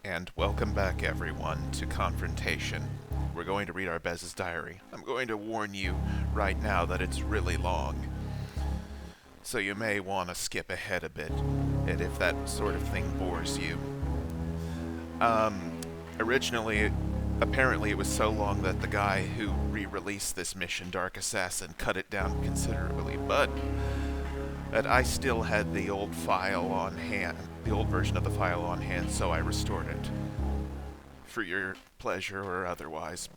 And welcome back, everyone, to Confrontation. We're going to read our Bez's diary. I'm going to warn you right now that it's really long, so you may want to skip ahead a bit, and if that sort of thing bores you. Um, Originally, apparently it was so long that the guy who re-released this mission, Dark Assassin, cut it down considerably, but that I still had the old file on hand, the old version of the file on hand, so I restored it for your pleasure or otherwise.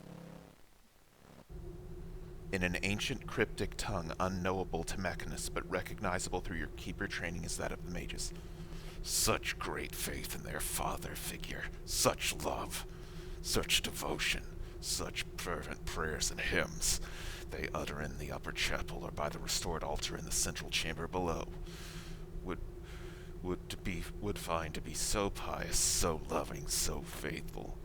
In an ancient cryptic tongue unknowable to mechanists but recognizable through your keeper training as that of the mages. Such great faith in their father figure, such love, such devotion, such fervent prayers and hymns they utter in the upper chapel or by the restored altar in the central chamber below. Would would find to be so pious, so loving, so faithful,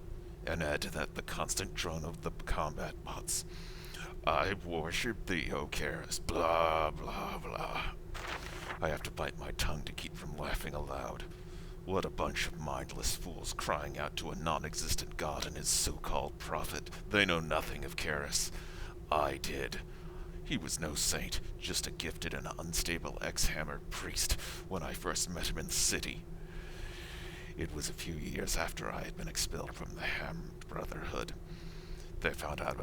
and add to that the constant drone of the combat bots. I worship thee, O Karis, blah, blah, blah. I have to bite my tongue to keep from laughing aloud. What a bunch of mindless fools crying out to a non-existent god and his so-called prophet. They know nothing of Karis. I did. He was no saint, just a gifted and unstable ex-hammered priest when I first met him in the city. It was a few years after I had been expelled from the Hammed Brotherhood. They found out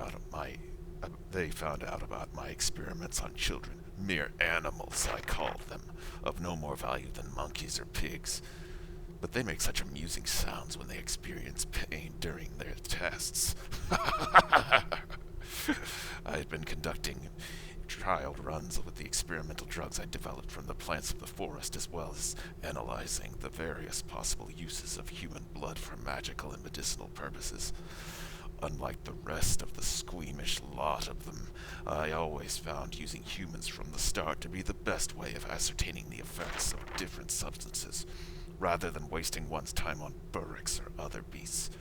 about my experiments on children, mere animals I called them, of no more value than monkeys or pigs. But they make such amusing sounds when they experience pain during their tests. I had been conducting trial runs with the experimental drugs I developed from the plants of the forest, as well as analyzing the various possible uses of human blood for magical and medicinal purposes. Unlike the rest of the squeamish lot of them, I always found using humans from the start to be the best way of ascertaining the effects of different substances, rather than wasting one's time on burricks or other beasts.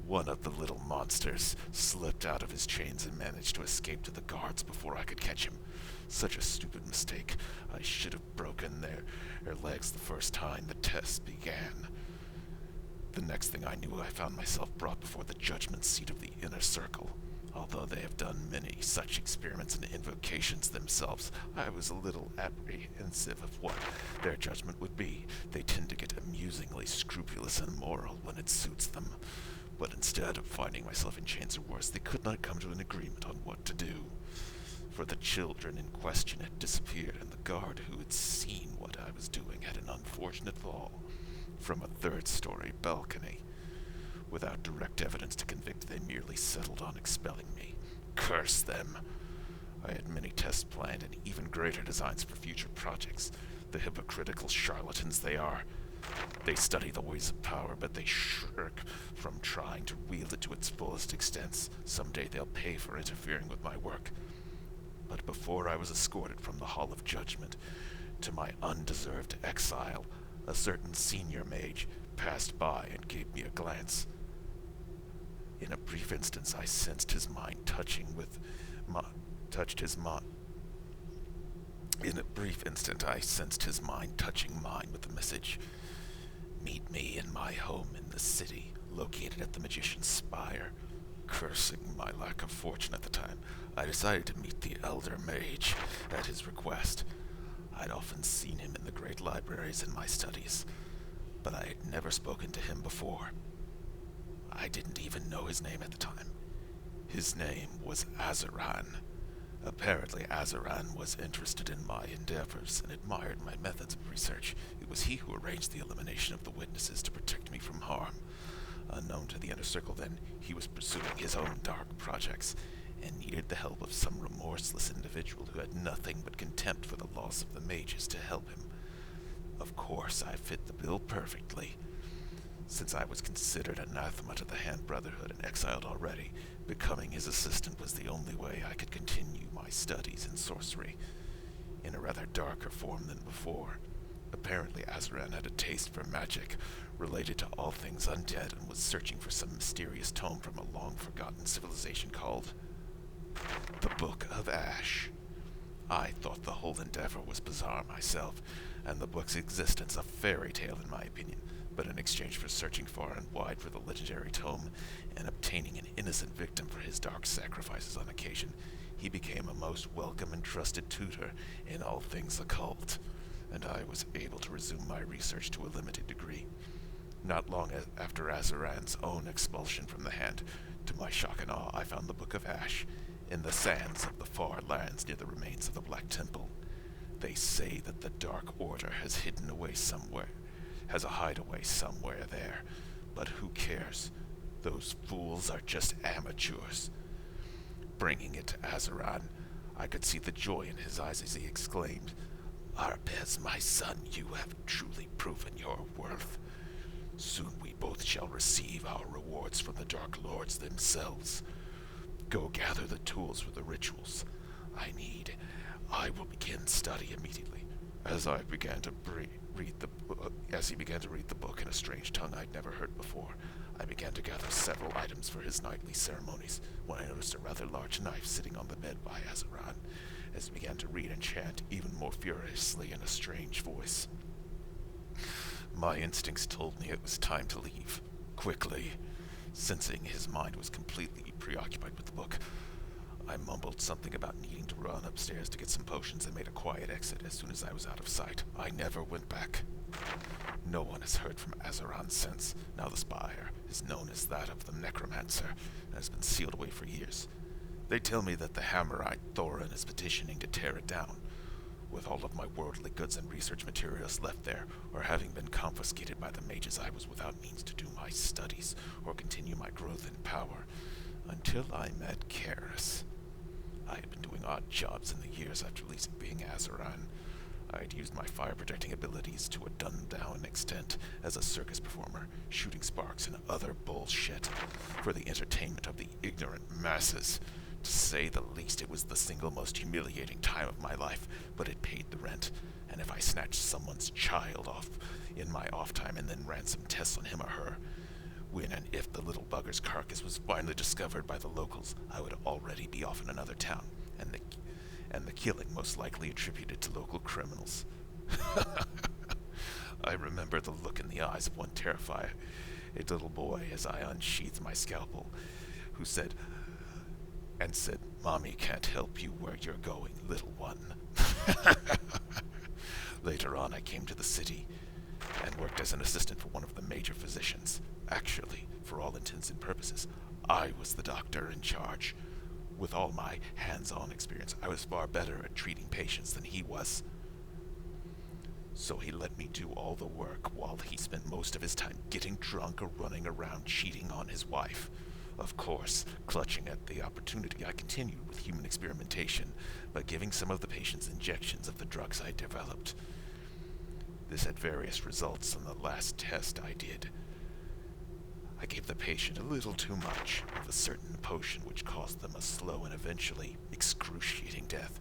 One of the little monsters slipped out of his chains and managed to escape to the guards before I could catch him. Such a stupid mistake. I should have broken their legs the first time the test began. The next thing I knew, I found myself brought before the judgment seat of the Inner Circle. Although they have done many such experiments and invocations themselves, I was a little apprehensive of what their judgment would be. They tend to get amusingly scrupulous and moral when it suits them. But instead of finding myself in chains or worse, they could not come to an agreement on what to do. For the children in question had disappeared, and the guard who had seen what I was doing had an unfortunate fall from a third-story balcony. Without direct evidence to convict, they merely settled on expelling me. Curse them! I had many tests planned and even greater designs for future projects. The hypocritical charlatans they are. They study the ways of power, but they shirk from trying to wield it to its fullest extent. Someday they'll pay for interfering with my work. But before I was escorted from the Hall of Judgment to my undeserved exile, a certain senior mage passed by and gave me a glance. In a brief instant, I sensed his mind touching mine with the message, "Meet me in my home in the city, located at the Magician's Spire." Cursing my lack of fortune at the time, I decided to meet the elder mage at his request. I'd often seen him in the great libraries in my studies, but I had never spoken to him before. I didn't even know his name at the time. His name was Azaran. Apparently Azaran was interested in my endeavors and admired my methods of research. It was he who arranged the elimination of the witnesses to protect me from harm. Unknown to the Inner Circle then, he was pursuing his own dark projects and needed the help of some remorseless individual who had nothing but contempt for the loss of the mages to help him. Of course, I fit the bill perfectly. Since I was considered anathema to the Hand Brotherhood and exiled already, becoming his assistant was the only way I could continue my studies in sorcery, in a rather darker form than before. Apparently Azaran had a taste for magic related to all things undead and was searching for some mysterious tome from a long-forgotten civilization called the Book of Ash. I thought the whole endeavor was bizarre myself, and the book's existence a fairy tale in my opinion. But in exchange for searching far and wide for the legendary tome and obtaining an innocent victim for his dark sacrifices on occasion, he became a most welcome and trusted tutor in all things occult, and I was able to resume my research to a limited degree. Not long after Azaran's own expulsion from the Hand, to my shock and awe, I found the Book of Ash in the sands of the far lands near the remains of the Black Temple. They say that the Dark Order has hidden away somewhere, has a hideaway somewhere there, but who cares? Those fools are just amateurs. Bringing it to Azaran, I could see the joy in his eyes as he exclaimed, "Arbez, my son, you have truly proven your worth. Soon we both shall receive our rewards from the Dark Lords themselves. Go gather the tools for the rituals I need. I will begin study immediately." As he began to read the book in a strange tongue I'd never heard before, I began to gather several items for his nightly ceremonies when I noticed a rather large knife sitting on the bed by Azaran, as he began to read and chant even more furiously in a strange voice. My instincts told me it was time to leave, quickly. Sensing his mind was completely preoccupied with the book, I mumbled something about needing to run upstairs to get some potions and made a quiet exit as soon as I was out of sight. I never went back. No one has heard from Azaran since. Now the spire is known as that of the Necromancer and has been sealed away for years. They tell me that the Hammerite Thorin is petitioning to tear it down, with all of my worldly goods and research materials left there, or having been confiscated by the mages. I was without means to do my studies or continue my growth in power until I met Karis. I had been doing odd jobs in the years after leaving Azaran. I had used my fire-protecting abilities to a done-down extent as a circus performer, shooting sparks and other bullshit for the entertainment of the ignorant masses. To say the least, it was the single most humiliating time of my life, but it paid the rent, and if I snatched someone's child off in my off time and then ran some tests on him or her, when and if the little bugger's carcass was finally discovered by the locals, I would already be off in another town, and the killing most likely attributed to local criminals. I remember the look in the eyes of one terrified little boy as I unsheathed my scalpel, who said, "Mommy can't help you where you're going, little one." Later on, I came to the city and worked as an assistant for one of the major physicians. Actually, for all intents and purposes, I was the doctor in charge. With all my hands-on experience, I was far better at treating patients than he was. So he let me do all the work while he spent most of his time getting drunk or running around cheating on his wife. Of course, clutching at the opportunity, I continued with human experimentation by giving some of the patients injections of the drugs I developed. This had various results on the last test I did. I gave the patient a little too much of a certain potion which caused them a slow and eventually excruciating death.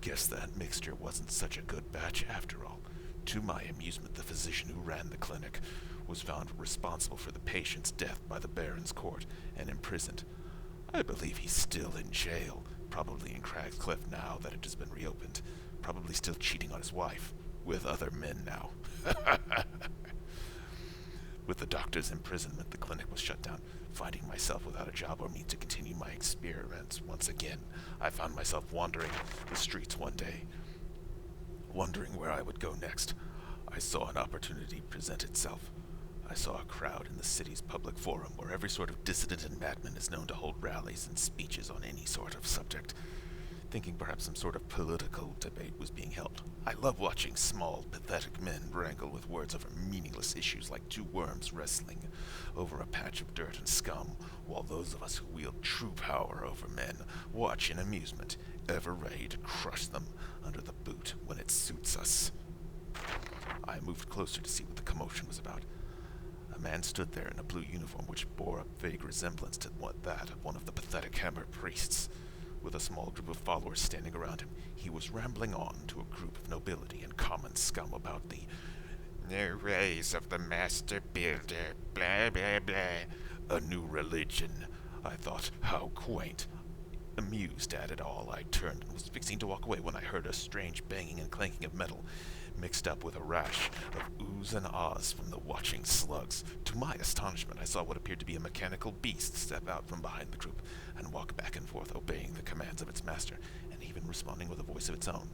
Guess that mixture wasn't such a good batch after all. To my amusement, the physician who ran the clinic was found responsible for the patient's death by the Baron's court and imprisoned. I believe he's still in jail, probably in Crag's Cliff now that it has been reopened, probably still cheating on his wife, with other men now. With the doctor's imprisonment, the clinic was shut down. Finding myself without a job or means to continue my experiments once again, I found myself wandering the streets one day, wondering where I would go next. I saw an opportunity present itself. I saw a crowd in the city's public forum where every sort of dissident and madman is known to hold rallies and speeches on any sort of subject, thinking perhaps some sort of political debate was being held. I love watching small, pathetic men wrangle with words over meaningless issues like two worms wrestling over a patch of dirt and scum, while those of us who wield true power over men watch in amusement, ever ready to crush them under the boot when it suits us. I moved closer to see what the commotion was about. A man stood there in a blue uniform which bore a vague resemblance to that of one of the pathetic Hammer priests. With a small group of followers standing around him, he was rambling on to a group of nobility and common scum about the new ways of the Master Builder, blah blah blah. A new religion. I thought, how quaint. Amused at it all, I turned and was fixing to walk away when I heard a strange banging and clanking of metal, mixed up with a rash of oohs and ahs from the watching slugs. To my astonishment, I saw what appeared to be a mechanical beast step out from behind the group and walk back and forth, obeying the commands of its master, and even responding with a voice of its own.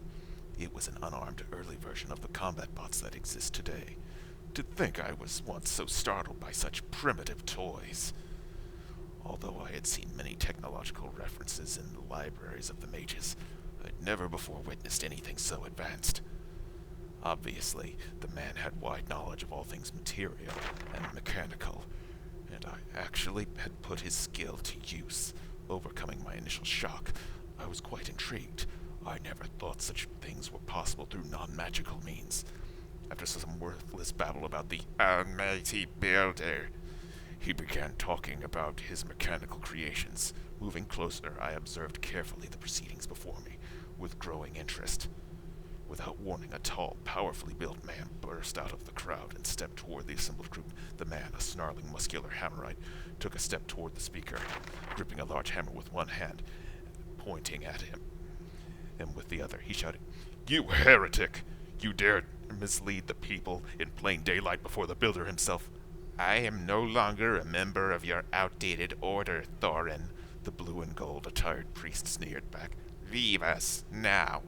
It was an unarmed early version of the combat bots that exist today. To think I was once so startled by such primitive toys. Although I had seen many technological references in the libraries of the mages, I'd never before witnessed anything so advanced. Obviously, the man had wide knowledge of all things material and mechanical, and I actually had put his skill to use. Overcoming my initial shock, I was quite intrigued. I never thought such things were possible through non-magical means. After some worthless babble about the Almighty Builder, he began talking about his mechanical creations. Moving closer, I observed carefully the proceedings before me, with growing interest. Without warning, a tall, powerfully built man burst out of the crowd and stepped toward the assembled group. The man, a snarling, muscular hammerite, took a step toward the speaker, gripping a large hammer with one hand, pointing at him. And with the other, he shouted, "You heretic! You dared mislead the people in plain daylight before the builder himself." "I am no longer a member of your outdated order, Thorin," the blue and gold attired priest sneered back. "Leave us, now.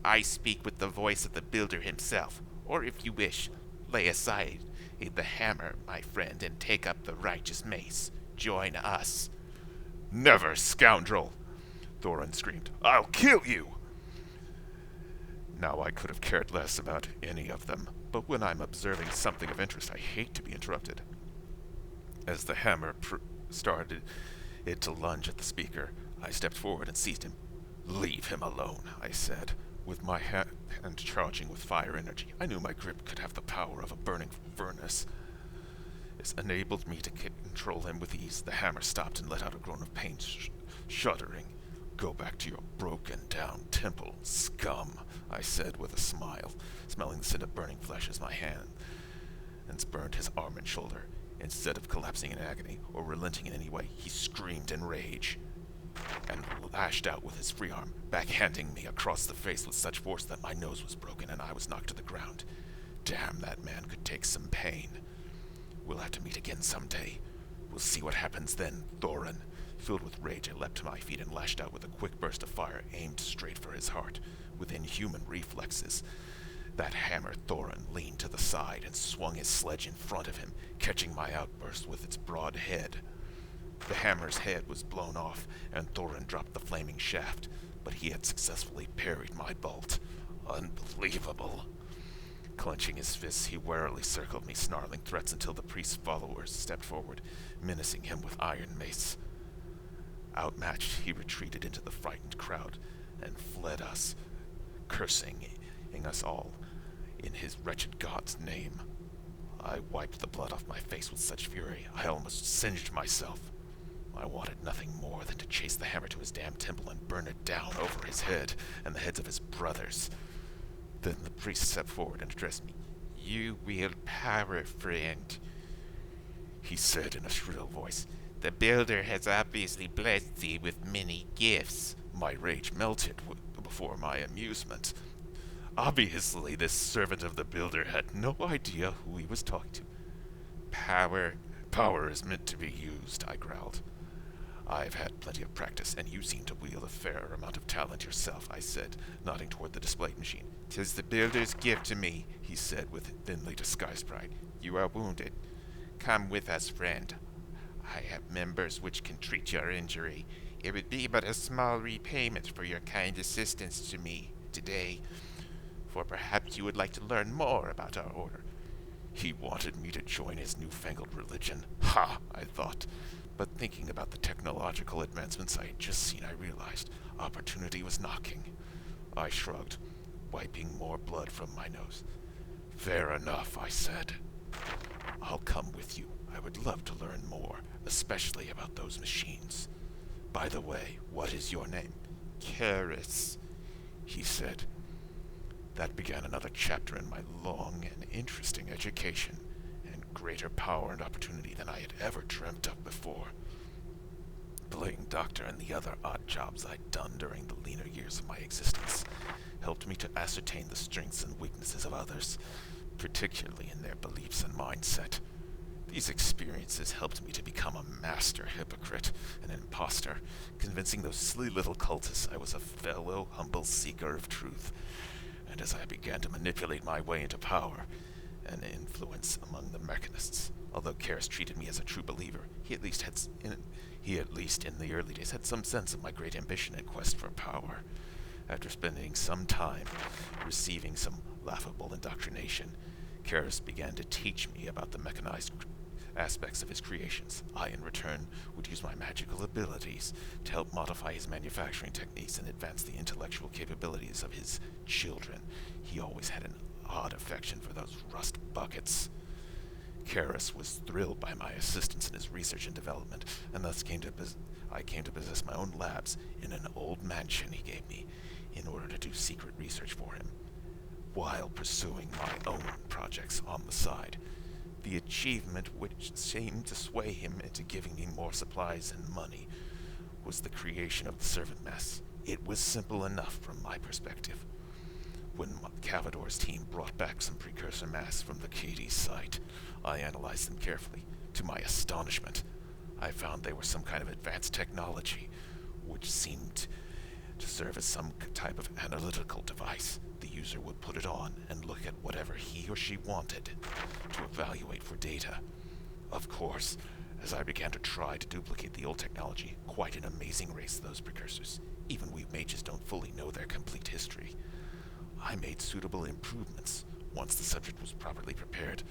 I speak with the voice of the builder himself, or if you wish, lay aside the hammer, my friend, and take up the righteous mace. Join us." "Never, scoundrel!" Thorin screamed. "I'll kill you!" Now I could have cared less about any of them, but when I'm observing something of interest, I hate to be interrupted. As the hammer started it to lunge at the speaker, I stepped forward and seized him. "Leave him alone," I said, with my hand charging with fire energy. I knew my grip could have the power of a burning furnace. This enabled me to control him with ease. The hammer stopped and let out a groan of pain, shuddering. "Go back to your broken-down temple, scum," I said with a smile, smelling the scent of burning flesh as my hand burned his arm and shoulder. Instead of collapsing in agony or relenting in any way, he screamed in rage and lashed out with his free arm, backhanding me across the face with such force that my nose was broken and I was knocked to the ground. Damn, that man could take some pain. We'll have to meet again someday. We'll see what happens then, Thorin. Filled with rage, I leapt to my feet and lashed out with a quick burst of fire aimed straight for his heart. With inhuman reflexes, that hammer Thorin leaned to the side and swung his sledge in front of him, catching my outburst with its broad head. The hammer's head was blown off, and Thorin dropped the flaming shaft, but he had successfully parried my bolt. Unbelievable. Clenching his fists, he warily circled me, snarling threats until the priest's followers stepped forward, menacing him with iron mace. Outmatched, he retreated into the frightened crowd and fled us, cursing us all in his wretched god's name. I wiped the blood off my face with such fury, I almost singed myself. I wanted nothing more than to chase the hammer to his damned temple and burn it down over his head and the heads of his brothers. Then the priest stepped forward and addressed me. "You wield power, friend," he said in a shrill voice. "The builder has obviously blessed thee with many gifts." My rage melted before my amusement. Obviously, this servant of the builder had no idea who he was talking to. Power is meant to be used," I growled. "I've had plenty of practice, and you seem to wield a fair amount of talent yourself," I said, nodding toward the displayed machine. "'Tis the builder's gift to me," he said with thinly disguised pride. "You are wounded. Come with us, friend. I have members which can treat your injury. It would be but a small repayment for your kind assistance to me today, for perhaps you would like to learn more about our order." He wanted me to join his newfangled religion. Ha, I thought. But thinking about the technological advancements I had just seen, I realized opportunity was knocking. I shrugged, wiping more blood from my nose. "Fair enough," I said. "I'll come with you. I would love to learn more, especially about those machines. By the way, what is your name?" "Karis," he said. That began another chapter in my long and interesting education, and greater power and opportunity than I had ever dreamt of before. Playing doctor and the other odd jobs I'd done during the leaner years of my existence helped me to ascertain the strengths and weaknesses of others, particularly in their beliefs and mindset. These experiences helped me to become a master hypocrite and an imposter, convincing those silly little cultists I was a fellow humble seeker of truth. And as I began to manipulate my way into power and influence among the mechanists, although Karis treated me as a true believer, he at least in the early days had some sense of my great ambition and quest for power. After spending some time receiving some laughable indoctrination, Karis began to teach me about the mechanized aspects of his creations. I, in return, would use my magical abilities to help modify his manufacturing techniques and advance the intellectual capabilities of his children. He always had an odd affection for those rust buckets. Karis was thrilled by my assistance in his research and development, and thus I came to possess my own labs in an old mansion he gave me in order to do secret research for him, while pursuing my own projects on the side. The achievement which seemed to sway him into giving me more supplies and money was the creation of the servant mess. It was simple enough from my perspective. When Cavador's team brought back some precursor mass from the Cadiz site, I analyzed them carefully. To my astonishment, I found they were some kind of advanced technology, which seemed to serve as some type of analytical device. The user would put it on and look at whatever he or she wanted to evaluate for data. Of course, as I began to try to duplicate the old technology, quite an amazing race those precursors. Even we mages don't fully know their complete history. I made suitable improvements. Once the subject was properly prepared,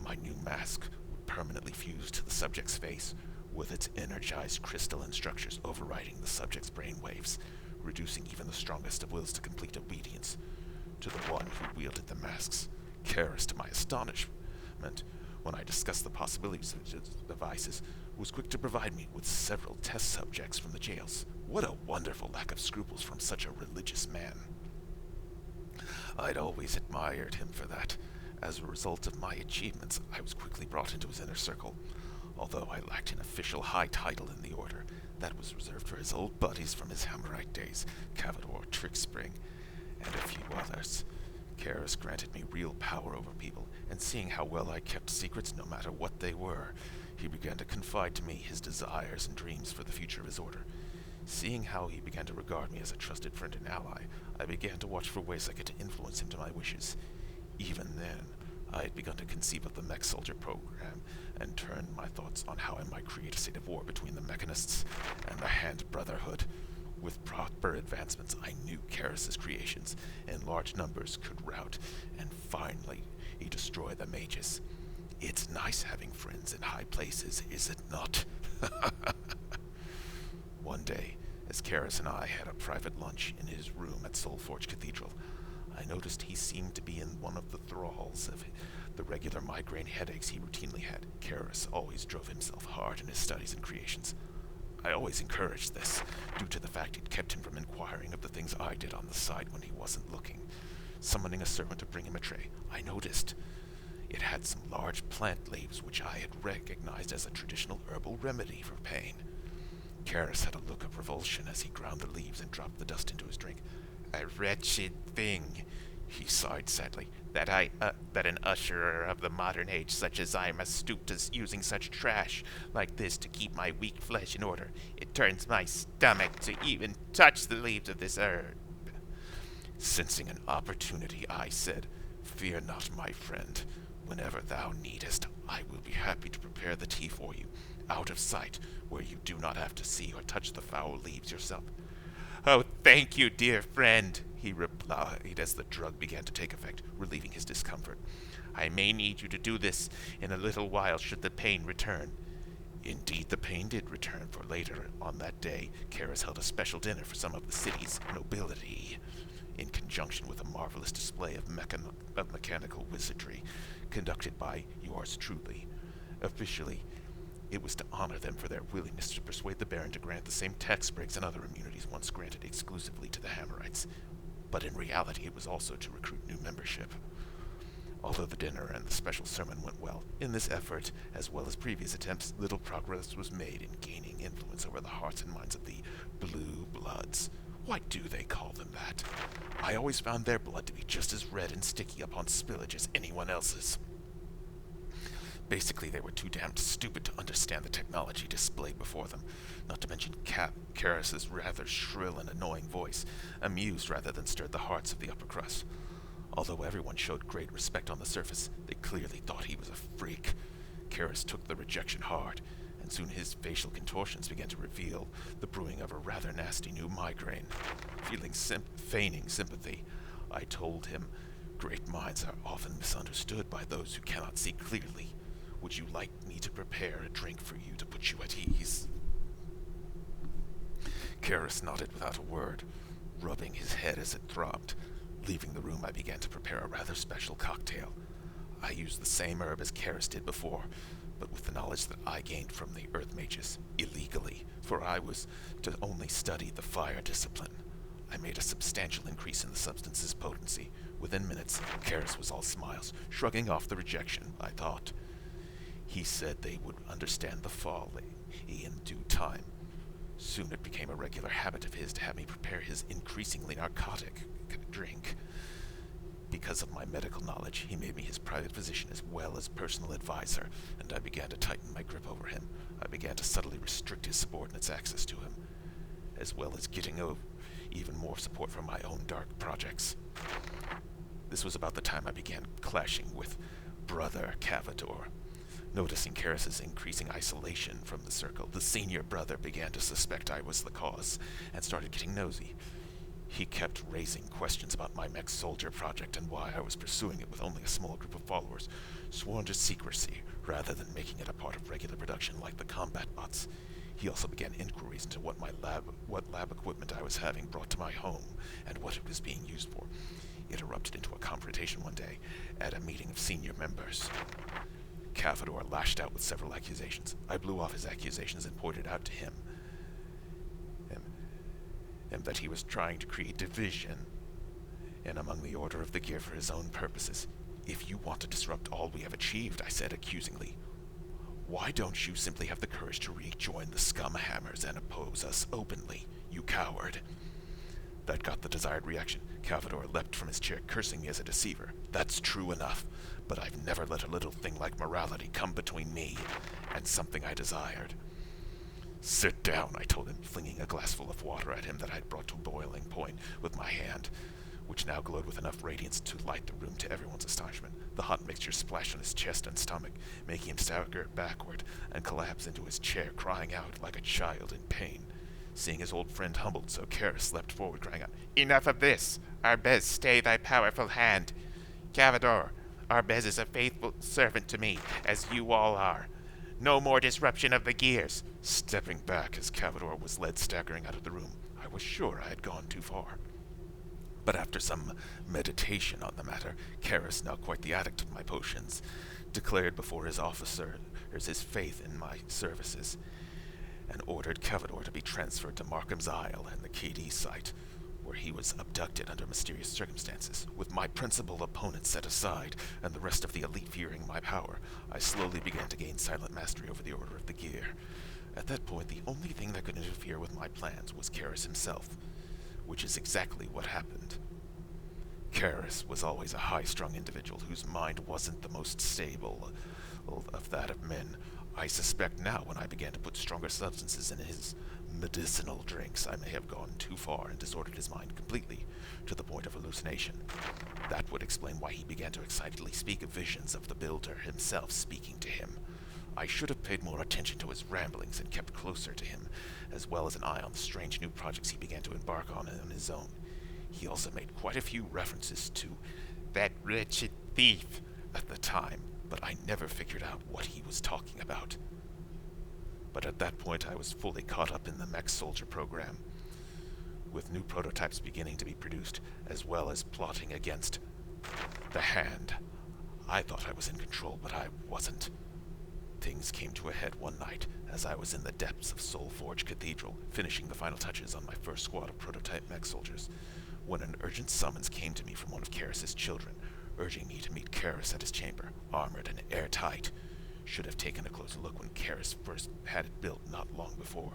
my new mask would permanently fuse to the subject's face, with its energized crystalline structures overriding the subject's brainwaves, reducing even the strongest of wills to complete obedience to the one who wielded the masks. Karis, to my astonishment, when I discussed the possibilities of his devices, was quick to provide me with several test subjects from the jails. What a wonderful lack of scruples from such a religious man. I'd always admired him for that. As a result of my achievements, I was quickly brought into his inner circle. Although I lacked an official high title in the order, that was reserved for his old buddies from his Hammerite days, Cavador, Trickspring, and a few others. Karis granted me real power over people, and seeing how well I kept secrets no matter what they were, he began to confide to me his desires and dreams for the future of his order. Seeing how he began to regard me as a trusted friend and ally, I began to watch for ways I could influence him to my wishes. Even then, I had begun to conceive of the Mech Soldier program and turned my thoughts on how I might create a state of war between the Mechanists and the Hand Brotherhood. With proper advancements, I knew Karis's creations in large numbers could rout and finally destroy the mages. It's nice having friends in high places, is it not? One day, as Karis and I had a private lunch in his room at Soulforge Cathedral, I noticed he seemed to be in one of the thralls of the regular migraine headaches he routinely had. Karis always drove himself hard in his studies and creations. I always encouraged this, due to the fact it kept him from inquiring of the things I did on the side when he wasn't looking. Summoning a servant to bring him a tray, I noticed it had some large plant leaves which I had recognized as a traditional herbal remedy for pain. Karis had a look of revulsion as he ground the leaves and dropped the dust into his drink. "A wretched thing," he sighed sadly, that an usherer of the modern age such as I must stoop to using such trash like this to keep my weak flesh in order. It turns my stomach to even touch the leaves of this herb." Sensing an opportunity, I said, "Fear not, my friend. Whenever thou needest, I will be happy to prepare the tea for you, out of sight, where you do not have to see or touch the foul leaves yourself." "Oh, thank you, dear friend," he replied as the drug began to take effect, relieving his discomfort. "I may need you to do this in a little while should the pain return." Indeed, the pain did return, for later on that day, Karis held a special dinner for some of the city's nobility, in conjunction with a marvelous display of mechanical wizardry conducted by yours truly. Officially, it was to honor them for their willingness to persuade the Baron to grant the same tax breaks and other immunities once granted exclusively to the Hammerites. But in reality, it was also to recruit new membership. Although the dinner and the special sermon went well, in this effort, as well as previous attempts, little progress was made in gaining influence over the hearts and minds of the Blue Bloods. Why do they call them that? I always found their blood to be just as red and sticky upon spillage as anyone else's. Basically, they were too damned stupid to understand the technology displayed before them, not to mention Karras's rather shrill and annoying voice, amused rather than stirred the hearts of the upper crust. Although everyone showed great respect on the surface, they clearly thought he was a freak. Karras took the rejection hard, and soon his facial contortions began to reveal the brewing of a rather nasty new migraine. Feigning sympathy, I told him, "Great minds are often misunderstood by those who cannot see clearly. Would you like me to prepare a drink for you to put you at ease?" Karras nodded without a word, rubbing his head as it throbbed. Leaving the room, I began to prepare a rather special cocktail. I used the same herb as Karras did before, but with the knowledge that I gained from the Earth Mages, illegally, for I was to only study the fire discipline. I made a substantial increase in the substance's potency. Within minutes, Karras was all smiles, shrugging off the rejection, I thought. He said they would understand the folly in due time. Soon it became a regular habit of his to have me prepare his increasingly narcotic drink. Because of my medical knowledge, he made me his private physician as well as personal advisor, and I began to tighten my grip over him. I began to subtly restrict his subordinates' access to him, as well as getting even more support from my own dark projects. This was about the time I began clashing with Brother Cavador. Noticing Karras's increasing isolation from the circle, the senior brother began to suspect I was the cause, and started getting nosy. He kept raising questions about my mech soldier project and why I was pursuing it with only a small group of followers, sworn to secrecy rather than making it a part of regular production like the combat bots. He also began inquiries into what lab equipment I was having brought to my home and what it was being used for. It erupted into a confrontation one day at a meeting of senior members. Cavador lashed out with several accusations. I blew off his accusations and pointed out to him that he was trying to create division and among the Order of the Gear for his own purposes. "If you want to disrupt all we have achieved," I said accusingly, "why don't you simply have the courage to rejoin the Scumhammers and oppose us openly, you coward?" That got the desired reaction. Cavador leapt from his chair, cursing me as a deceiver. "That's true enough, but I've never let a little thing like morality come between me and something I desired." "Sit down," I told him, flinging a glassful of water at him that I had brought to boiling point with my hand, which now glowed with enough radiance to light the room to everyone's astonishment. The hot mixture splashed on his chest and stomach, making him stagger backward and collapse into his chair, crying out like a child in pain. Seeing his old friend humbled so, Karras leapt forward, crying out, "Enough of this! Arbez, stay thy powerful hand! Cavador, Arbez is a faithful servant to me, as you all are. No more disruption of the gears." Stepping back as Cavador was led staggering out of the room, I was sure I had gone too far. But after some meditation on the matter, Karras, now quite the addict of my potions, declared before his officers his faith in my services, and ordered Cavador to be transferred to Markham's Isle and the KD site, where he was abducted under mysterious circumstances. With my principal opponent set aside, and the rest of the elite fearing my power, I slowly began to gain silent mastery over the Order of the Gear. At that point, the only thing that could interfere with my plans was Karras himself, which is exactly what happened. Karras was always a high-strung individual whose mind wasn't the most stable of that of men. I suspect now, when I began to put stronger substances in his medicinal drinks, I may have gone too far and disordered his mind completely, to the point of hallucination. That would explain why he began to excitedly speak of visions of the Builder himself speaking to him. I should have paid more attention to his ramblings and kept closer to him, as well as an eye on the strange new projects he began to embark on his own. He also made quite a few references to "that wretched thief" at the time, but I never figured out what he was talking about. But at that point I was fully caught up in the mech soldier program, with new prototypes beginning to be produced, as well as plotting against the Hand. I thought I was in control, but I wasn't. Things came to a head one night as I was in the depths of Soulforge Cathedral, finishing the final touches on my first squad of prototype mech soldiers, when an urgent summons came to me from one of Karras's children, urging me to meet Karras at his chamber, armored and airtight. Should have taken a closer look when Karras first had it built not long before.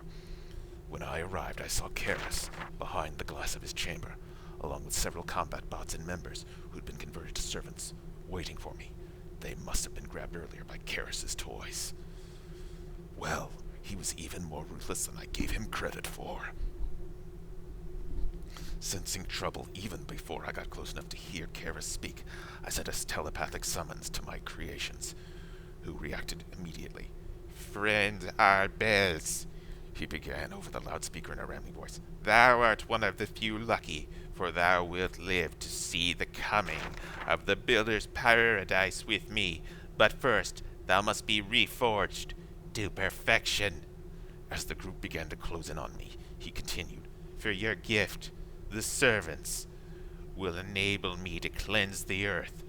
When I arrived, I saw Karis behind the glass of his chamber, along with several combat bots and members who'd been converted to servants, waiting for me. They must have been grabbed earlier by Karis's toys. Well, he was even more ruthless than I gave him credit for. Sensing trouble even before I got close enough to hear Karis speak, I sent a telepathic summons to my creations, who reacted immediately. "Friend Arbels," he began over the loudspeaker in a rambling voice. "Thou art one of the few lucky, for thou wilt live to see the coming of the Builder's paradise with me. But first, thou must be reforged to perfection." As the group began to close in on me, he continued, "For your gift, the servants will enable me to cleanse the earth.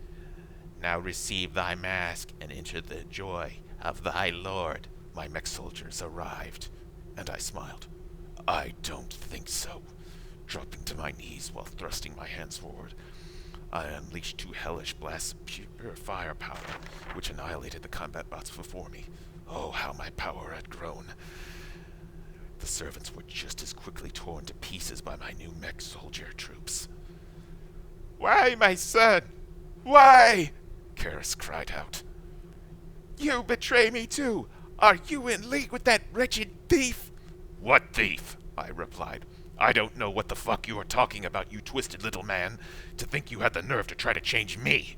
Now receive thy mask and enter the joy of thy lord." My mech soldiers arrived, and I smiled. "I don't think so." Dropping to my knees while thrusting my hands forward, I unleashed 2 hellish blasts of pure firepower, which annihilated the combat bots before me. Oh, how my power had grown. The servants were just as quickly torn to pieces by my new mech soldier troops. "Why, my son? Why?" Karis cried out. "You betray me too! Are you in league with that wretched thief?" "What thief?" I replied. "I don't know what the fuck you are talking about, you twisted little man, to think you had the nerve to try to change me.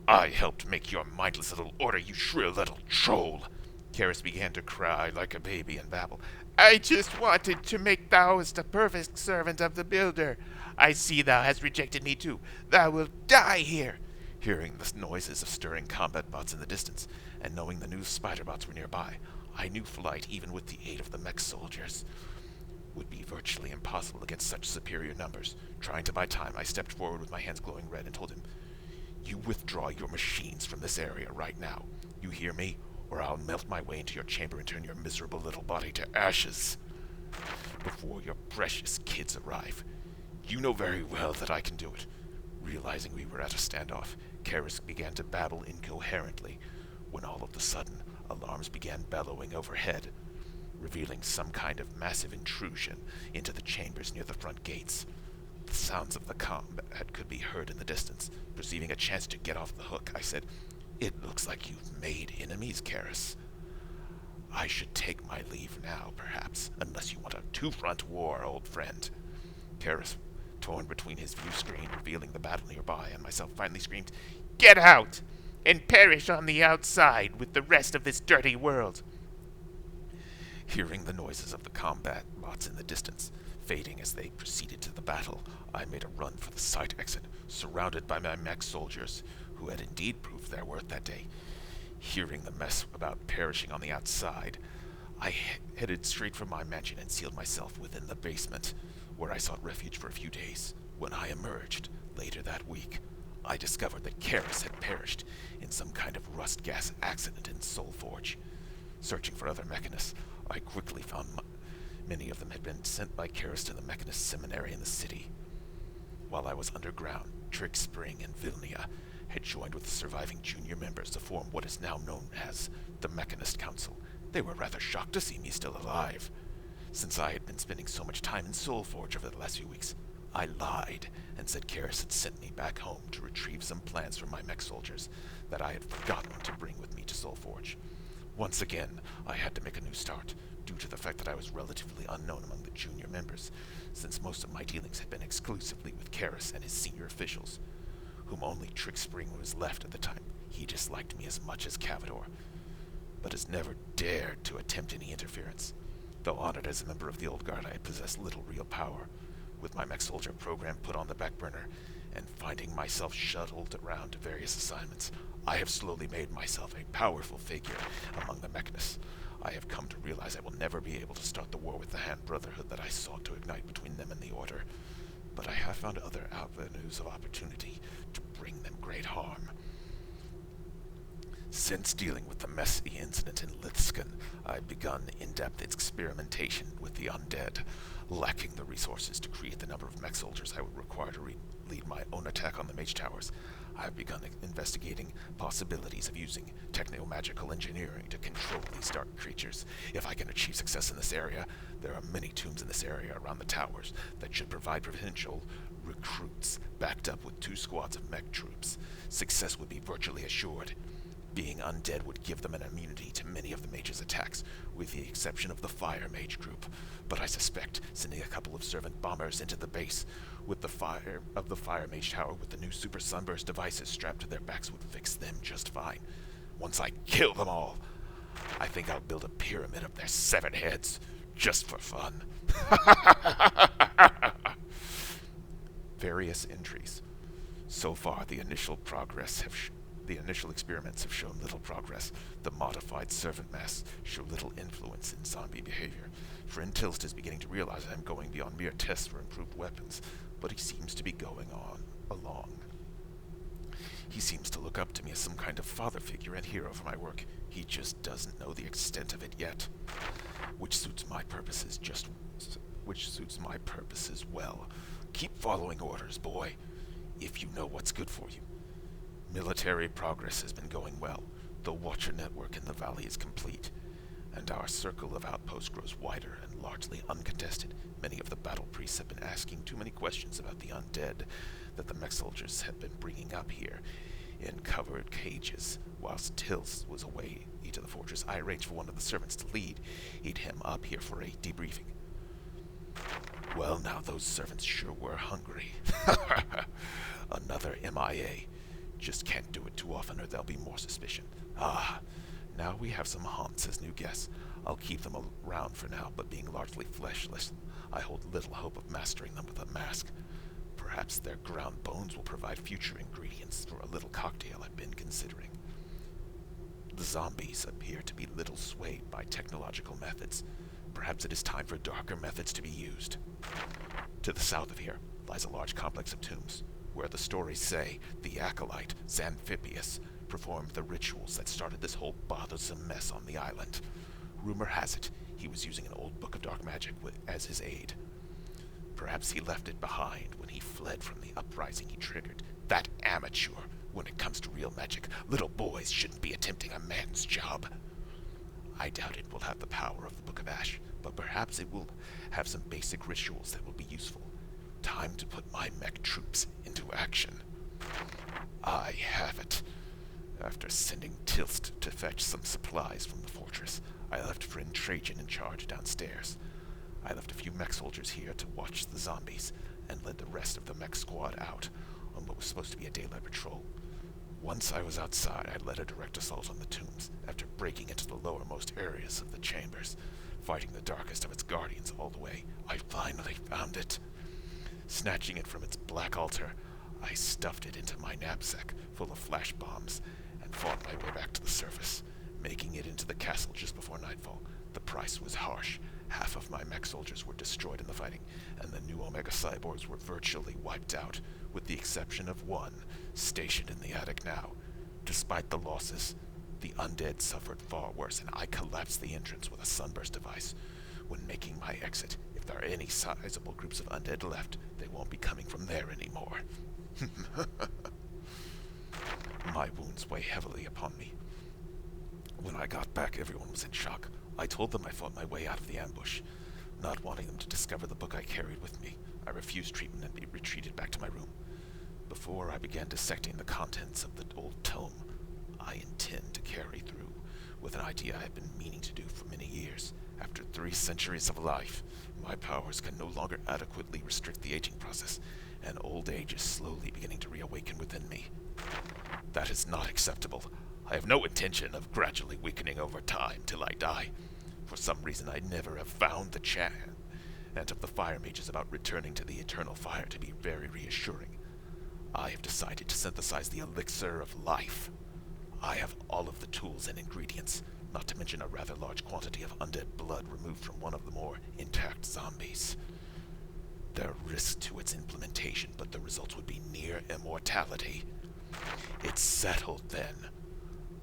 I helped make your mindless little order, you shrill little troll." Karis began to cry like a baby and babble. "I just wanted to make thou as the perfect servant of the Builder. I see thou hast rejected me too. Thou wilt die here." Hearing the noises of stirring combat bots in the distance, and knowing the new spider bots were nearby, I knew flight, even with the aid of the mech soldiers, would be virtually impossible against such superior numbers. Trying to buy time, I stepped forward with my hands glowing red and told him, "You withdraw your machines from this area right now. You hear me? Or I'll melt my way into your chamber and turn your miserable little body to ashes before your precious kids arrive. You know very well that I can do it." Realizing we were at a standoff, Karis began to babble incoherently, when all of a sudden, alarms began bellowing overhead, revealing some kind of massive intrusion into the chambers near the front gates. The sounds of the combat could be heard in the distance. Perceiving a chance to get off the hook, I said, "It looks like you've made enemies, Karis. I should take my leave now, perhaps, unless you want a 2-front war, old friend." Karis, torn between his view screen revealing the battle nearby and myself, finally screamed, "Get out, and perish on the outside with the rest of this dirty world." Hearing the noises of the combat bots in the distance, fading as they proceeded to the battle, I made a run for the side exit, surrounded by my mech soldiers, who had indeed proved their worth that day. Hearing the mess about perishing on the outside, I headed straight for my mansion and sealed myself within the basement, where I sought refuge for a few days. When I emerged, later that week, I discovered that Karis had perished in some kind of rust gas accident in Soulforge. Searching for other mechanists, I quickly found many of them had been sent by Karis to the Mechanist Seminary in the city. While I was underground, Trick Spring and Vilnia had joined with the surviving junior members to form what is now known as the Mechanist Council. They were rather shocked to see me still alive. Since I had been spending so much time in Soulforge over the last few weeks, I lied and said Karis had sent me back home to retrieve some plans from my mech soldiers that I had forgotten to bring with me to Soulforge. Once again, I had to make a new start, due to the fact that I was relatively unknown among the junior members, since most of my dealings had been exclusively with Karis and his senior officials, whom only Trick Spring was left at the time. He disliked me as much as Cavador, but has never dared to attempt any interference. Though honored as a member of the Old Guard, I possessed little real power, with my mech soldier program put on the back burner, and finding myself shuttled around to various assignments, I have slowly made myself a powerful figure among the mechanists. I have come to realize I will never be able to start the war with the Hand Brotherhood that I sought to ignite between them and the Order, but I have found other avenues of opportunity to bring them great harm. Since dealing with the messy incident in Lithsken, I've begun in-depth experimentation with the undead. Lacking the resources to create the number of mech soldiers I would require to lead my own attack on the mage towers, I've begun investigating possibilities of using techno-magical engineering to control these dark creatures. If I can achieve success in this area, there are many tombs in this area around the towers that should provide potential recruits, backed up with 2 squads of mech troops. Success would be virtually assured. Being undead would give them an immunity to many of the mage's attacks, with the exception of the fire mage group. But I suspect sending a couple of servant bombers into the base with the fire mage tower with the new super sunburst devices strapped to their backs would fix them just fine. Once I kill them all, I think I'll build a pyramid of their 7 heads, just for fun. Various entries. So far, the initial experiments have shown little progress. The modified servant masks show little influence in zombie behavior. Friend Tilst is beginning to realize I am going beyond mere tests for improved weapons, but he seems to be going along. He seems to look up to me as some kind of father figure and hero for my work. He just doesn't know the extent of it yet, which suits my purposes well. Keep following orders, boy, if you know what's good for you. Military progress has been going well. The Watcher network in the valley is complete, and our circle of outposts grows wider and largely uncontested. Many of the battle priests have been asking too many questions about the undead that the mech soldiers have been bringing up here in covered cages. Whilst Tills was away to the fortress, I arranged for one of the servants to lead him up here for a debriefing. Well, now those servants sure were hungry. Another MIA. Just can't do it too often or there'll be more suspicion. Now we have some haunts as new guests. I'll keep them around for now, but being largely fleshless, I hold little hope of mastering them with a mask. Perhaps their ground bones will provide future ingredients for a little cocktail I've been considering. The zombies appear to be little swayed by technological methods. Perhaps it is time for darker methods to be used. To the south of here lies a large complex of tombs, where the stories say the acolyte, Xanthippus, performed the rituals that started this whole bothersome mess on the island. Rumor has it he was using an old book of dark magic as his aid. Perhaps he left it behind when he fled from the uprising he triggered. That amateur. When it comes to real magic, little boys shouldn't be attempting a man's job. I doubt it will have the power of the Book of Ash, but perhaps it will have some basic rituals that will be useful. Time to put my mech troops into action. I have it. After sending Tilst to fetch some supplies from the fortress, I left friend Trajan in charge downstairs. I left a few mech soldiers here to watch the zombies, and led the rest of the mech squad out on what was supposed to be a daylight patrol. Once I was outside, I led a direct assault on the tombs, after breaking into the lowermost areas of the chambers, fighting the darkest of its guardians all the way. I finally found it. Snatching it from its black altar, I stuffed it into my knapsack full of flash bombs and fought my way back to the surface, making it into the castle just before nightfall. The price was harsh. Half of my mech soldiers were destroyed in the fighting, and the new Omega cyborgs were virtually wiped out, with the exception of one, stationed in the attic now. Despite the losses, the undead suffered far worse, and I collapsed the entrance with a sunburst device. When making my exit, if there are any sizable groups of undead left, they won't be coming from there anymore. My wounds weigh heavily upon me. When I got back, everyone was in shock. I told them I fought my way out of the ambush. Not wanting them to discover the book I carried with me, I refused treatment and retreated back to my room. Before I began dissecting the contents of the old tome, I intend to carry through with an idea I have been meaning to do for many years. After 3 centuries of life, my powers can no longer adequately restrict the aging process, and old age is slowly beginning to reawaken within me. That is not acceptable. I have no intention of gradually weakening over time till I die. For some reason, I never have found the chant of the fire mages about returning to the eternal fire to be very reassuring. I have decided to synthesize the elixir of life. I have all of the tools and ingredients, not to mention a rather large quantity of undead blood removed from one of the more intact zombies. There are risks to its implementation, but the results would be near immortality. It's settled then.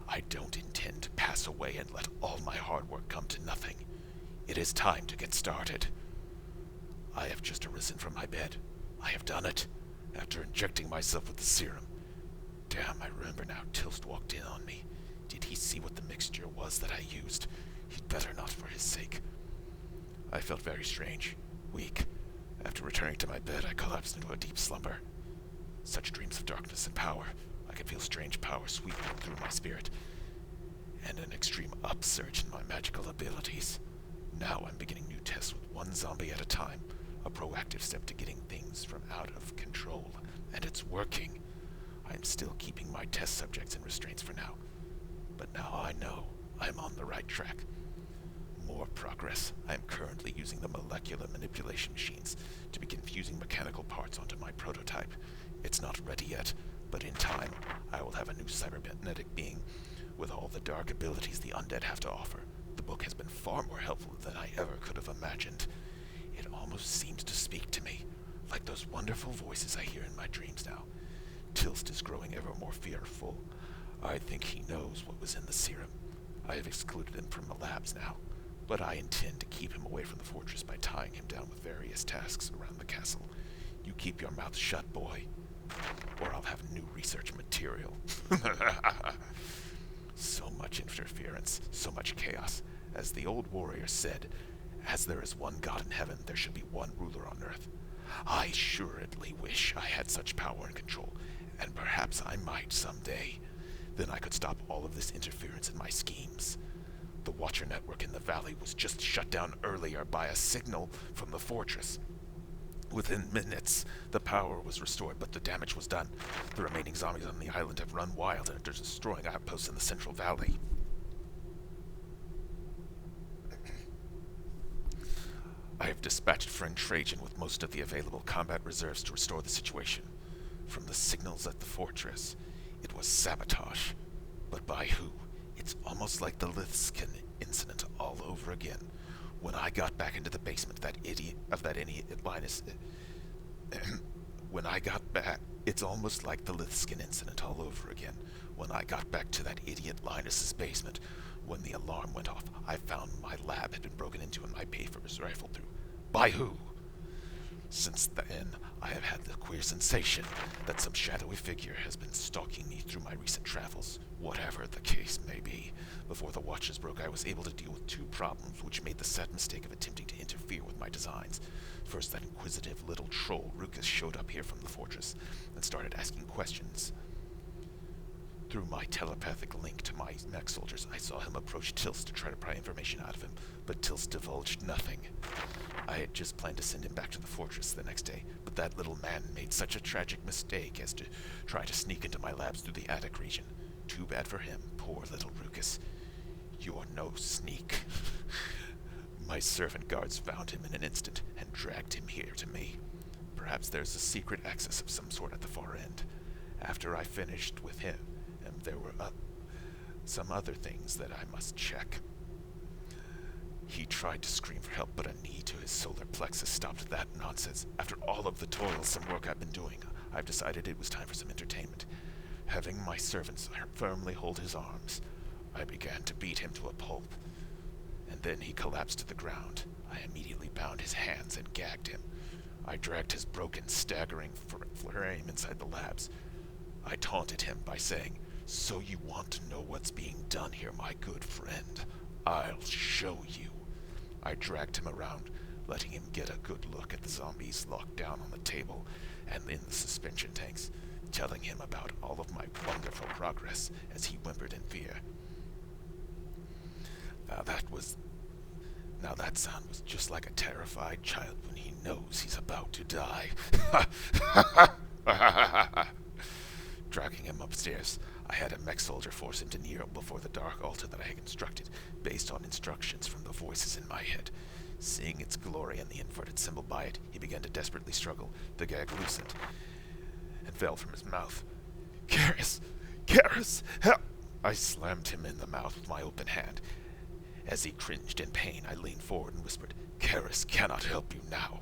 I don't intend to pass away and let all my hard work come to nothing. It is time to get started. I have just arisen from my bed. I have done it, after injecting myself with the serum. Damn, I remember now. Tilst walked in on me. Did he see what the mixture was that I used? He'd better not for his sake. I felt very strange, weak. After returning to my bed, I collapsed into a deep slumber. Such dreams of darkness and power. I could feel strange power sweeping through my spirit, and an extreme upsurge in my magical abilities. Now I'm beginning new tests with one zombie at a time, a proactive step to getting things from out of control, and it's working. I'm still keeping my test subjects in restraints for now, but now I know I'm on the right track. More progress. I am currently using the molecular manipulation machines to begin fusing mechanical parts onto my prototype. It's not ready yet, but in time, I will have a new cybernetic being with all the dark abilities the undead have to offer. The book has been far more helpful than I ever could have imagined. It almost seems to speak to me, like those wonderful voices I hear in my dreams now. Tilst is growing ever more fearful. I think he knows what was in the serum. I have excluded him from the labs now, but I intend to keep him away from the fortress by tying him down with various tasks around the castle. You keep your mouth shut, boy, or I'll have new research material. So much interference, so much chaos. As the old warrior said, as there is one God in heaven, there should be one ruler on earth. I assuredly wish I had such power and control, and perhaps I might someday. Then I could stop all of this interference in my schemes. The Watcher network in the valley was just shut down earlier by a signal from the fortress. Within minutes, the power was restored, but the damage was done. The remaining zombies on the island have run wild and are destroying outposts in the central valley. I have dispatched friend Trajan with most of the available combat reserves to restore the situation. From the signals at the fortress, it was sabotage. But by who? It's almost like the Lithskin incident all over again. When I got back into the basement, that idiot Linus... when I got back... It's almost like the Lithskin incident all over again. When I got back to that idiot Linus's basement, when the alarm went off, I found my lab had been broken into and my papers rifled through. By who? Since then, I have had the queer sensation that some shadowy figure has been stalking me through my recent travels. Whatever the case may be, before the watches broke, I was able to deal with two problems which made the sad mistake of attempting to interfere with my designs. First, that inquisitive little troll Rucus showed up here from the fortress and started asking questions. Through my telepathic link to my mech soldiers, I saw him approach Tilst to try to pry information out of him, but Tilst divulged nothing. I had just planned to send him back to the fortress the next day, but that little man made such a tragic mistake as to try to sneak into my labs through the attic region. Too bad for him, poor little Rucus. You're no sneak. My servant guards found him in an instant and dragged him here to me. Perhaps there's a secret access of some sort at the far end. After I finished with him, and there were some other things that I must check. He tried to scream for help, but a knee to his solar plexus stopped that nonsense. After all of the toilsome work I've been doing, I've decided it was time for some entertainment. Having my servants firmly hold his arms, I began to beat him to a pulp, and then he collapsed to the ground. I immediately bound his hands and gagged him. I dragged his broken, staggering frame inside the labs. I taunted him by saying, "So you want to know what's being done here, my good friend? I'll show you." I dragged him around, letting him get a good look at the zombies locked down on the table and in the suspension tanks, telling him about all of my wonderful progress as he whimpered in fear. Now that sound was just like a terrified child when he knows he's about to die. Dragging him upstairs, I had a mech soldier force him to kneel before the dark altar that I had constructed, based on instructions from the voices in my head. Seeing its glory and the inverted symbol by it, he began to desperately struggle. The gag loosened and fell from his mouth. "Garrus! Garrus! Help!" I slammed him in the mouth with my open hand. As he cringed in pain, I leaned forward and whispered, "Garrus cannot help you now."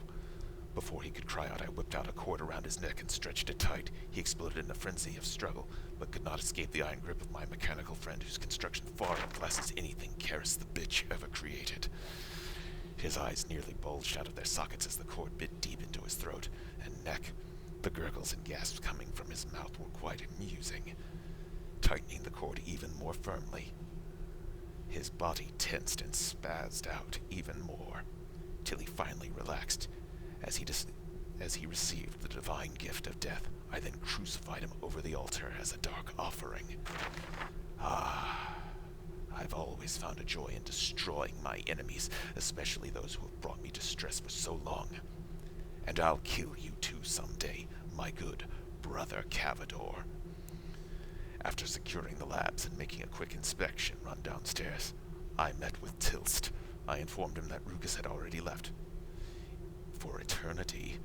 Before he could cry out, I whipped out a cord around his neck and stretched it tight. He exploded in a frenzy of struggle, but could not escape the iron grip of my mechanical friend, whose construction far outclasses anything Garrus the bitch ever created. His eyes nearly bulged out of their sockets as the cord bit deep into his throat and neck. The gurgles and gasps coming from his mouth were quite amusing, tightening the cord even more firmly. His body tensed and spazzed out even more, till he finally relaxed, as he received the divine gift of death. I then crucified him over the altar as a dark offering. I've always found a joy in destroying my enemies, especially those who have brought me distress for so long. And I'll kill you too someday, my good brother Cavador. After securing the labs and making a quick inspection run downstairs, I met with Tilst. I informed him that Rukus had already left for eternity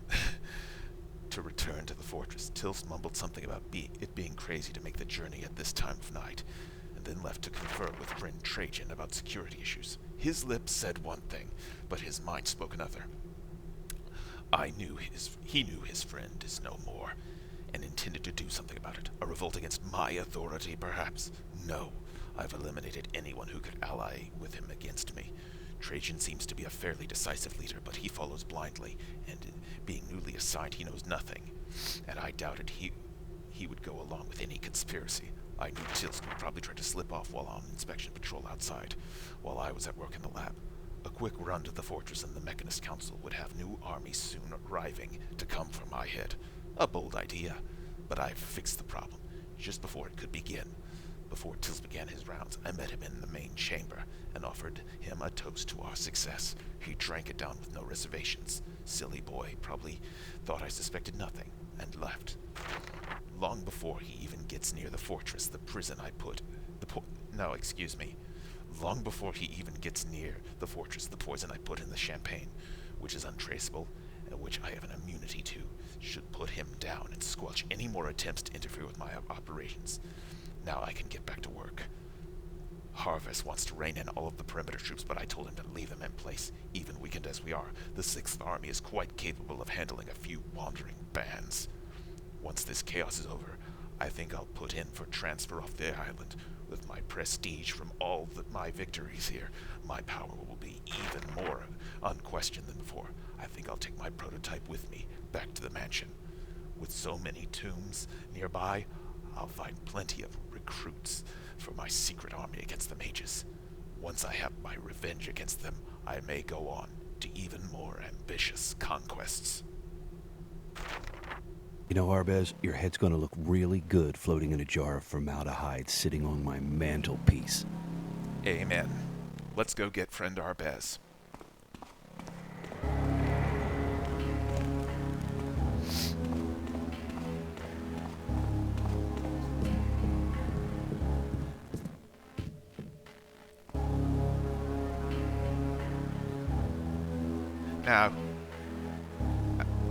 to return to the fortress. Tilst mumbled something about it being crazy to make the journey at this time of night, and then left to confer with friend Trajan about security issues. His lips said one thing, but his mind spoke another. He knew his friend is no more, and intended to do something about it. A revolt against my authority, perhaps? No. I've eliminated anyone who could ally with him against me. Trajan seems to be a fairly decisive leader, but he follows blindly, and being newly assigned, he knows nothing. And I doubted he would go along with any conspiracy. I knew Tilsk would probably try to slip off while on inspection patrol outside, while I was at work in the lab. A quick run to the fortress and the Mechanist Council would have new armies soon arriving to come for my head. A bold idea, but I fixed the problem just before it could begin. Before Tills began his rounds, I met him in the main chamber and offered him a toast to our success. He drank it down with no reservations. Silly boy, probably thought I suspected nothing, and left. Long before he even gets near the fortress, the poison I put in the champagne, which is untraceable, and which I have an immunity to, should put him down and squelch any more attempts to interfere with my operations. Now I can get back to work. Harvest wants to rein in all of the perimeter troops, but I told him to leave them in place. Even weakened as we are, the 6th Army is quite capable of handling a few wandering bands. Once this chaos is over, I think I'll put in for transfer off the island. With my prestige from all my victories here, my power will be even more unquestioned than before. I think I'll take my prototype with me back to the mansion. With so many tombs nearby, I'll find plenty of recruits for my secret army against the mages. Once I have my revenge against them, I may go on to even more ambitious conquests. You know, Arbez, your head's gonna look really good floating in a jar of formaldehyde sitting on my mantelpiece. Amen. Let's go get friend Arbez.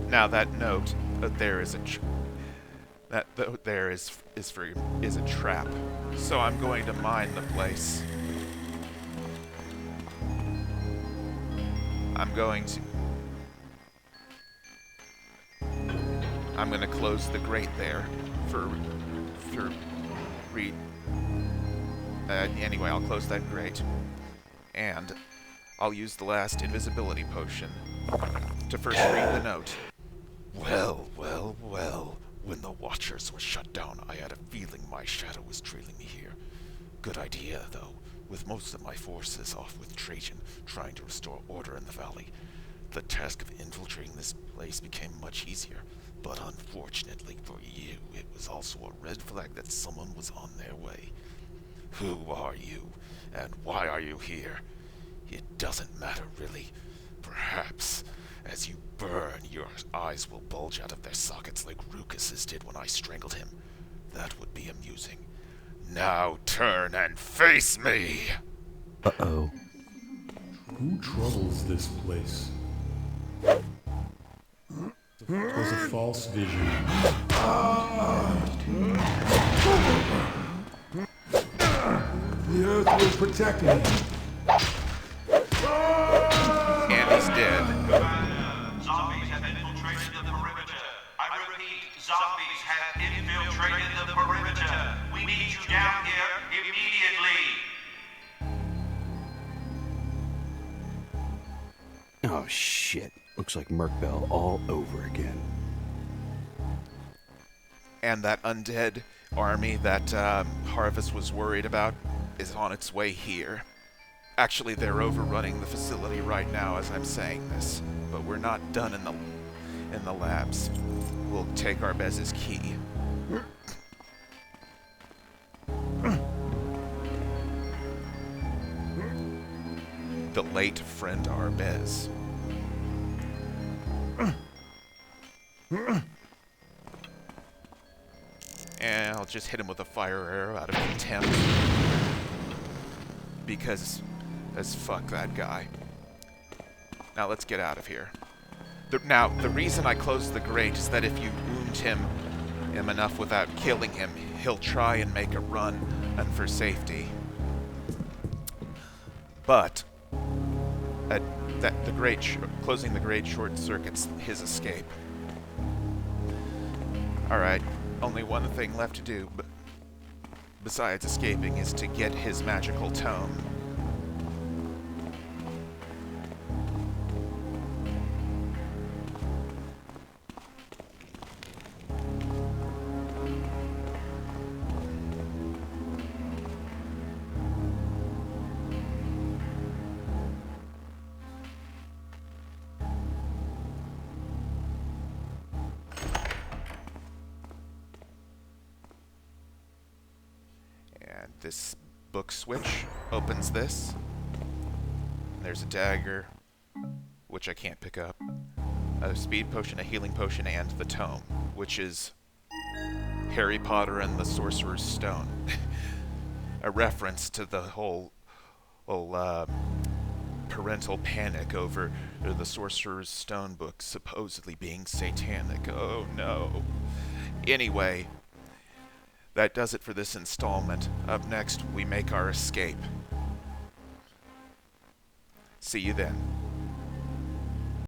Now that note there is a is a trap. So I'm going to mine the place. I'm going to close the grate there anyway, I'll close that grate, and I'll use the last invisibility potion to first read the note. Well. When the Watchers were shut down, I had a feeling my shadow was trailing me here. Good idea, though. With most of my forces off with Trajan, trying to restore order in the valley, the task of infiltrating this place became much easier. But unfortunately for you, it was also a red flag that someone was on their way. Who are you, and why are you here? It doesn't matter, really. Perhaps, as you burn, your eyes will bulge out of their sockets like Rukus's did when I strangled him. That would be amusing. Now turn and face me! Uh-oh. Who troubles this place? It was a false vision. The earth will protect me. And he's dead. Zombies have infiltrated the perimeter. I repeat, zombies have infiltrated the perimeter. We need you down here immediately. Oh, shit. Looks like Merc Bell all over again. And that undead army that Harvest was worried about is on its way here. Actually, they're overrunning the facility right now as I'm saying this, but we're not done in the labs. We'll take Arbez's key. The late friend Arbez. And I'll just hit him with a fire arrow out of contempt. Because fuck that guy. Now let's get out of here. The reason I closed the grate is that if you wound him enough without killing him, he'll try and make a run and for safety. But closing the grate short circuits his escape. Alright, only one thing left to do, besides escaping, is to get his magical tome. This book switch opens this. There's a dagger, which I can't pick up, a speed potion, a healing potion, and the tome, which is Harry Potter and the Sorcerer's Stone. A reference to the whole parental panic over the Sorcerer's Stone book supposedly being satanic. Oh no. Anyway, that does it for this installment. Up next, we make our escape. See you then.